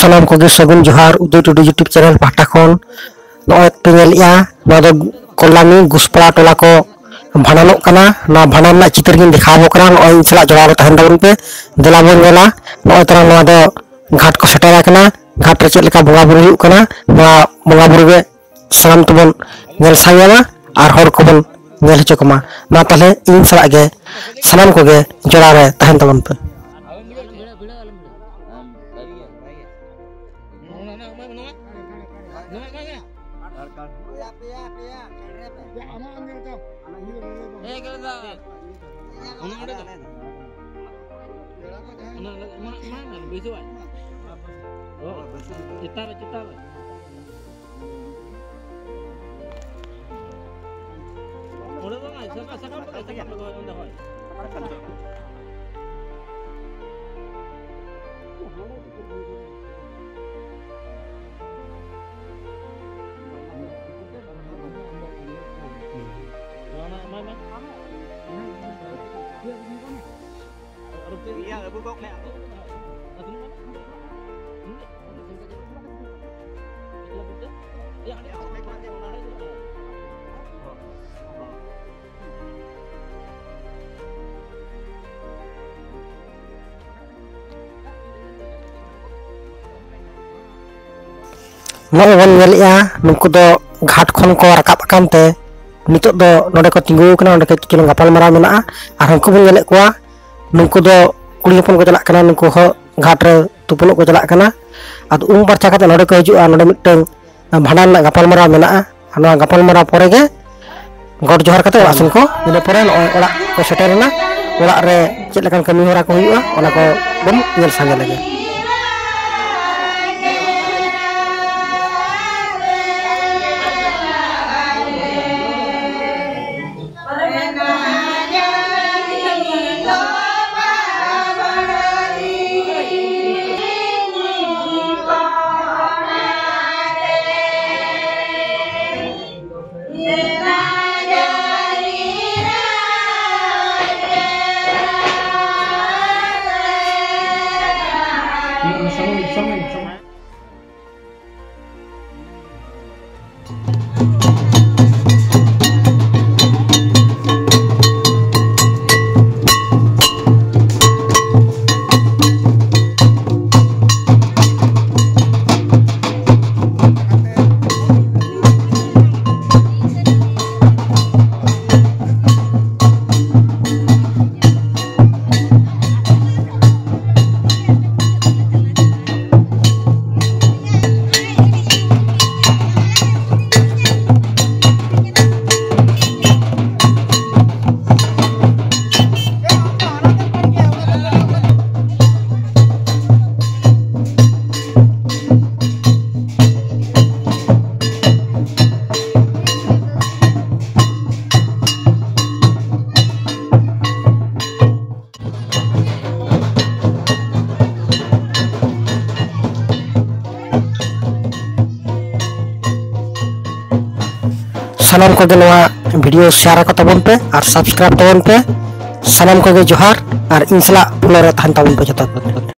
सानाम को सगुन जोहार उदय टुडू यूट्यूब चैनल पाटा खन नय पे कल्याणी घुसपड़ा टोला को भांडानों कना ना भांडान ना चित्र गिन दिखाबो करा नय सला जोड़ा रे तहन ताबन पे देला बन गेला नय तरा नवा दो घाट को सेटेर कना घाट रे चेद लेका बोगा बुरु हुयुग कना नवा बोगा बुरु गे सानाम तबन नेल सांगेमा आर हर को बन नेल हचो कमा ना ताले इन सला गे सानाम को गे जोड़ा रे तहन ताबन पे नय बन नेलिया नुकु दो घाट खन को राकाब कानते नितो दो नोडे को तिंगु कना नोडे के किलो गापाल मारा मेना आर हंकु बन नेले कोआ नुकु दो कुड़ी हपन को चला कना नुकु हो घाट रे तुपुनो को चला कना आद उम परचा कते नोडे को हिजुआ नोडे मिटन भांडान ना गापाल मारा मेना आना गापाल मारा परे गे गड जोहार कते आसन को इने परे ओड़ा को सेटेरना ओड़ा रे चेद लेकान कमी होरा को हुयुआ ओना को बम नेल सांगे लगे सानाम को वीडियो शेयर को तबन पे और सब्सक्राइब तबन पे सानाम को जोहार और इनसला फॉलो रे तहन तबन पे जतो।